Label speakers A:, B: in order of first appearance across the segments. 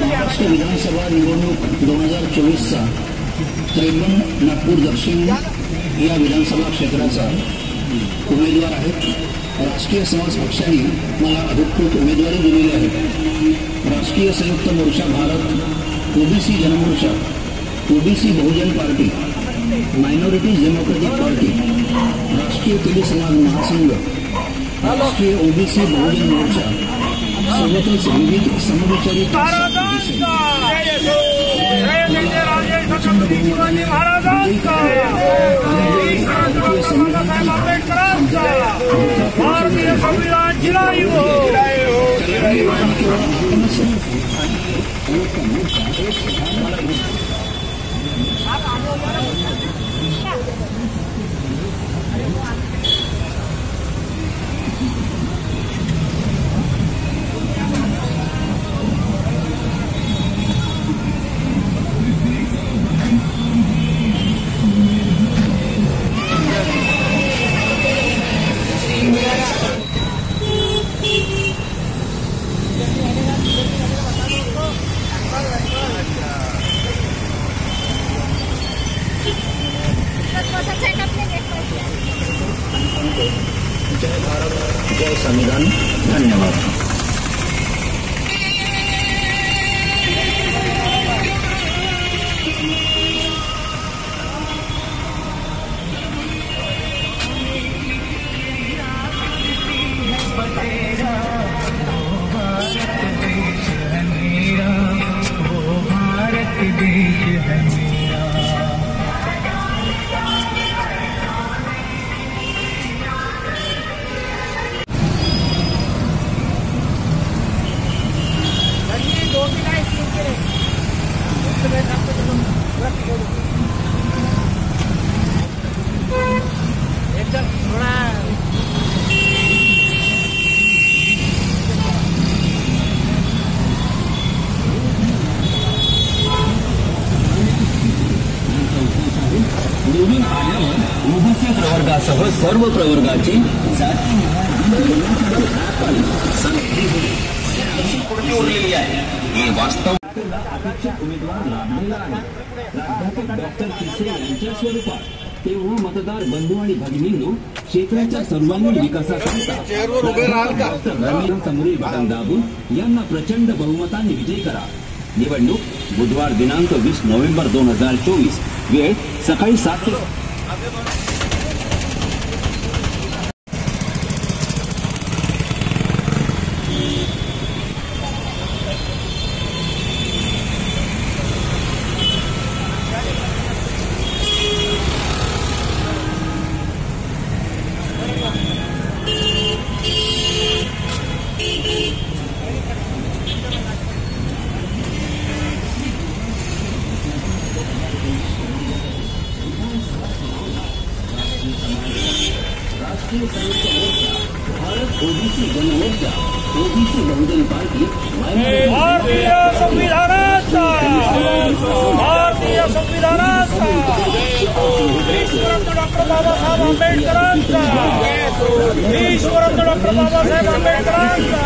A: महाराष्ट्र विधानसभा निवडणूक 2024चा 53 नागपूर दक्षिण या विधानसभा क्षेत्राचा उमेदवार आहेत। राष्ट्रीय समाज पक्षाने मला अधिकृत उमेदवारी दिलेली आहे। राष्ट्रीय संयुक्त मोर्चा भारत, ओबीसी जनमोर्चा, ओबीसी बहुजन पार्टी, मायनॉरिटीज डेमोक्रेटिक पार्टी, राष्ट्रीय तेली समाज महासंघ, राष्ट्रीय ओबीसी बहुजन मोर्चा सोबतच विविध समविचारी
B: भारतीय संविधान जिलायू
A: जय भारत, जय संविधान। धन्यवाद।
C: निवडून आल्यावर ओबीसी प्रवर्गासह सर्व प्रवर्गाची जाती पुढची उरलेली आहे। हे वास्तव अपेक्षित उमेदवार लाभलेला आहे। प्राध्यापक डॉक्टर पिसे यांच्या स्वरूपात तेव्हा मतदार बंधू आणि भगिनींनो, क्षेत्राच्या सर्वांगीण विकासाकरिता समोरील बटन दाबून यांना प्रचंड बहुमताने विजयी करा। निवडणूक बुधवार दिनांक 20 नोव्हेंबर 2024, वेळ सकाळी 7 ते भारत ओबीसी जनमोर्चा, ओबीसी बहुजन पार्टी,
B: भारतीय संविधानाचा ईश्वरंत डॉक्टर बाबासाहेब आंबेडकरांचा, ईश्वरंत डॉक्टर बाबासाहेब आंबेडकरांचा।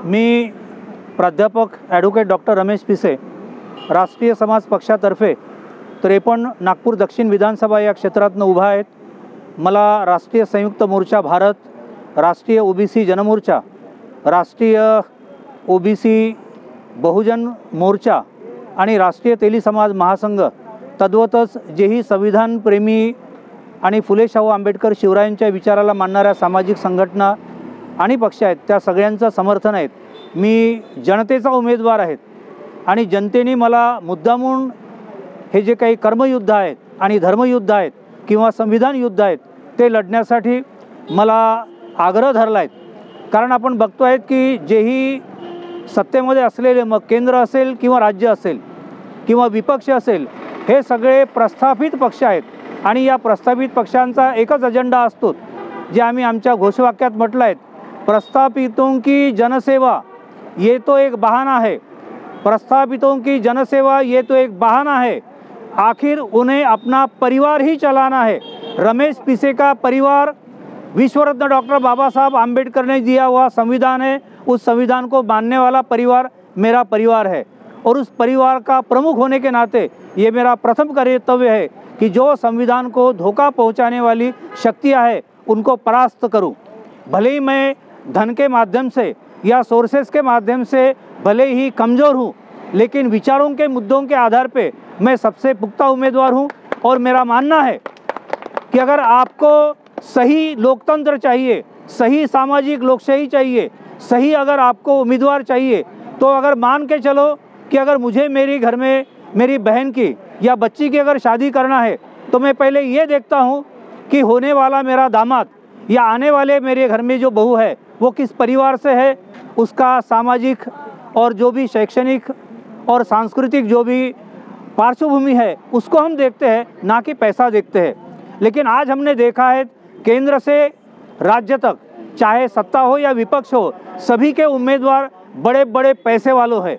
D: मी प्राध्यापक ॲडव्होकेट डॉक्टर रमेश पिसे, राष्ट्रीय समाज पक्षातर्फे 53 नागपूर दक्षिण विधानसभा या क्षेत्रातून उभा आहेत। मला राष्ट्रीय संयुक्त मोर्चा भारत, राष्ट्रीय ओबीसी जनमोर्चा, राष्ट्रीय ओबीसी बहुजन मोर्चा आणि राष्ट्रीय तेली समाज महासंघ तद्वतच जेही संविधानप्रेमी आणि फुले शाहू आंबेडकर शिवरायांच्या विचाराला मानणाऱ्या सामाजिक संघटना आणि पक्ष आहेत, त्या सगळ्यांचं समर्थन आहेत। मी जनतेचा उमेदवार आहे आणि जनतेने मला मुद्दामून हे जे काही कर्मयुद्ध आहेत आणि धर्मयुद्ध आहेत किंवा संविधान युद्ध आहेत ते लढण्यासाठी मला आग्रह धरला आहे. कारण आपण बघतो आहेत की जेही सत्तेमध्ये असलेले, मग केंद्र असेल किंवा राज्य असेल किंवा विपक्ष असेल, हे सगळे प्रस्थापित पक्ष आहेत आणि या प्रस्थापित पक्षांचा एकच अजेंडा असतो जे आम्ही आमच्या घोषवाक्यात म्हटलं आहे, प्रस्थापितों की जनसेवा ये तो एक बहाना है, प्रस्थापितों की जनसेवा ये तो एक बहाना है, आखिर उन्हें अपना परिवार ही चलाना है. रमेश पिसे का परिवार विश्वरत्न डॉक्टर बाबा साहब आम्बेडकर ने दिया हुआ संविधान है. उस संविधान को मानने वाला परिवार मेरा परिवार है और उस परिवार का प्रमुख होने के नाते ये मेरा प्रथम कर्तव्य है कि जो संविधान को धोखा पहुंचाने वाली शक्तियां हैं उनको परास्त करूं. भले ही मैं धन के माध्यम से या सोर्सेस के माध्यम से भले ही कमज़ोर हूं, लेकिन विचारों के मुद्दों के आधार पे मैं सबसे पुख्ता उम्मीदवार हूं. और मेरा मानना है कि अगर आपको सही लोकतंत्र चाहिए, सही सामाजिक लोकशाही चाहिए, सही अगर आपको उम्मीदवार चाहिए, तो अगर मान के चलो कि अगर मुझे मेरी घर में मेरी बहन की या बच्ची की अगर शादी करना है तो मैं पहले ये देखता हूँ कि होने वाला मेरा दामाद या आने वाले मेरे घर में जो बहू है वो किस परिवार से है, उसका सामाजिक और जो भी शैक्षणिक और सांस्कृतिक जो भी पार्श्वभूमि है उसको हम देखते हैं, ना कि पैसा देखते हैं. लेकिन आज हमने देखा है केंद्र से राज्य तक, चाहे सत्ता हो या विपक्ष हो, सभी के उम्मीदवार बड़े बड़े पैसे वालों हैं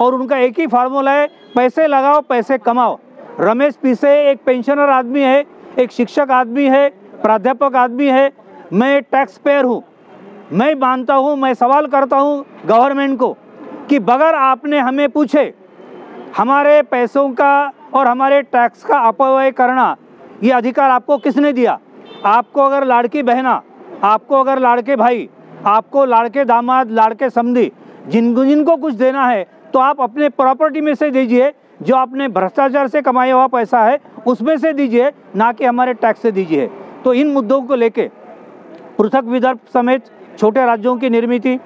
D: और उनका एक ही फार्मूला है, पैसे लगाओ पैसे कमाओ. रमेश पिसे एक पेंशनर आदमी है, एक शिक्षक आदमी है, प्राध्यापक आदमी है, मैं टैक्स पेयर हूँ. मैं मानता हूँ, मैं सवाल करता हूँ गवर्नमेंट को कि बगैर आपने हमें पूछे हमारे पैसों का और हमारे टैक्स का अपव्यय करना ये अधिकार आपको किसने दिया? आपको अगर लाड़की बहना, आपको अगर लाड़के भाई, आपको लाड़के दामाद, लाड़के समधी जिनको कुछ देना है तो आप अपने प्रॉपर्टी में से दीजिए, जो आपने भ्रष्टाचार से कमाया हुआ पैसा है उसमें से दीजिए, ना कि हमारे टैक्स से दीजिए. तो इन मुद्दों को लेके पृथक विदर्भ समेत छोटे राज्यों की निर्मिति,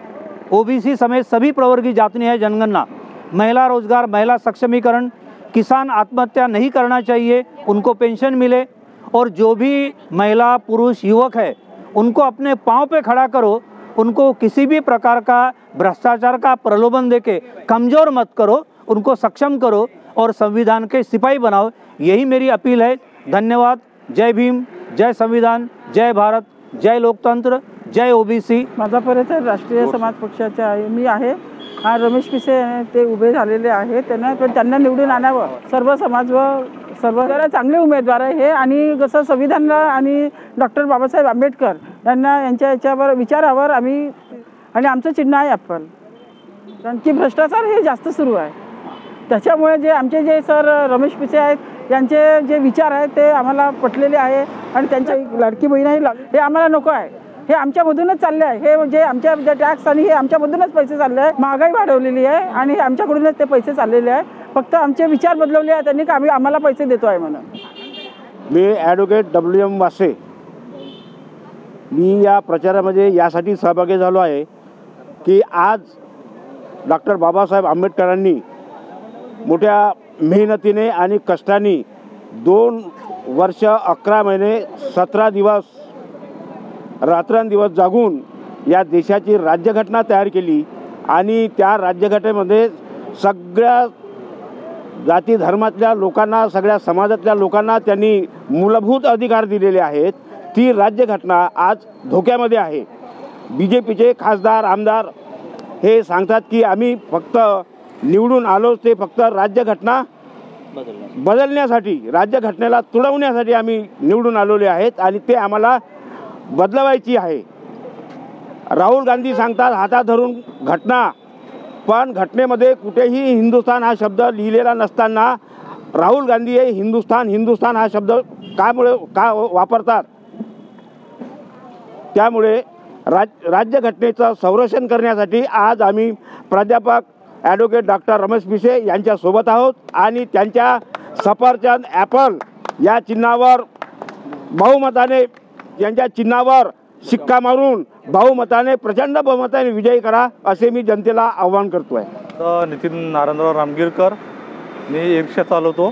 D: ओबीसी समेत सभी प्रवर्गीय जाति है जनगणना, महिला रोजगार, महिला सक्षमीकरण, किसान आत्महत्या नहीं करना चाहिए, उनको पेंशन मिले और जो भी महिला पुरुष युवक है उनको अपने पाँव पे खड़ा करो, उनको किसी भी प्रकार का भ्रष्टाचार का प्रलोभन देके कमज़ोर मत करो, उनको सक्षम करो और संविधान के सिपाही बनाओ. यही मेरी अपील है. धन्यवाद. जय भीम, जय संविधान, जय भारत, जय लोकतंत्र, जय ओबीसी.
E: माझा परिचय राष्ट्रीय समाज पक्षाचे आहे, मी आहे. हा रमेश पिसे ते उभे झालेले आहे, त्यांना निवडून आणावं. सर्व समाज व सर्व चांगले उमेदवार आहे हे. आणि कसं संविधानला आणि डॉक्टर बाबासाहेब आंबेडकर यांच्या याच्यावर विचारावर आम्ही, आणि आमचं चिन्ह आहे ॲपल. कारण की भ्रष्टाचार हे जास्त सुरू आहे, त्याच्यामुळे जे आमचे जे सर रमेश पिसे आहेत यांचे जे विचार आहेत ते आम्हाला पटलेले आहे आणि त्यांच्या लाडकी बहीण हे आम्हाला नको आहे. हे आमच्यामधूनच चालले आहे, हे जे आमच्या जे टॅक्स आणि हे आमच्यामधूनच पैसे चालले आहे. महागाई वाढवलेली आहे आणि आमच्याकडूनच ते पैसे चाललेले आहे. फक्त आमचे विचार बदलवले आहेत त्यांनी, की आम्हाला पैसे देतो आहे म्हणून.
F: मी ॲडव्होकेट WM वासे. मी या प्रचारामध्ये यासाठी सहभागी झालो आहे की आज डॉक्टर बाबासाहेब आंबेडकरांनी मोठ्या मेहनतीने आणि कष्टाने 2 वर्ष 11 महिने 17 दिवस रात्रंदिवस जागून या देशाची राज्यघटना तयार केली आणि त्या राज्यघटनेमध्ये सगळ्या जाती धर्मातल्या लोकांना, सगळ्या समाजातल्या लोकांना त्यांनी मूलभूत अधिकार दिलेले आहेत. ती राज्यघटना आज धोक्यामध्ये आहे. BJPचे खासदार, आमदार हे सांगतात की आम्ही फक्त निवडून आलोच ते फक्त राज्यघटना बदलण्यासाठी, राज्यघटनेला तुडवण्यासाठी आम्ही निवडून आलेले आहेत आणि ते आम्हाला बदलवायची आहे. राहुल गांधी सांगतात हातात धरून घटना, पण घटनेमध्ये कुठेही हिंदुस्थान हा शब्द लिहिलेला नसताना राहुल गांधी हे हिंदुस्थान हा शब्द का वापरतात? त्यामुळे राज्यघटनेचं संरक्षण करण्यासाठी आज आम्ही प्राध्यापक ॲडव्होकेट डॉक्टर रमेश पिसे यांच्यासोबत आहोत आणि त्यांच्या सफरचंद ॲपल या चिन्हावर बहुमताने, त्यांच्या चिन्हावर शिक्का मारून बहुमताने प्रचंड बहुमताने विजयी करा असे मी जनतेला आव्हान करतोय.
G: नितीन नारायणराव रामगिरकर, मी एक रिक्षा चालवतो.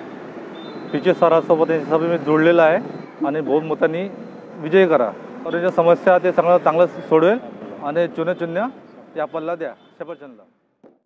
G: पिचे सरासोबत यांच्यासोबत मी जोडलेला आहे आणि बहुमतांनी विजयी करा. ज्या समस्या ते चांगलं सोडवेल आणि चुन्या या पल्ला द्या सफरचंदला.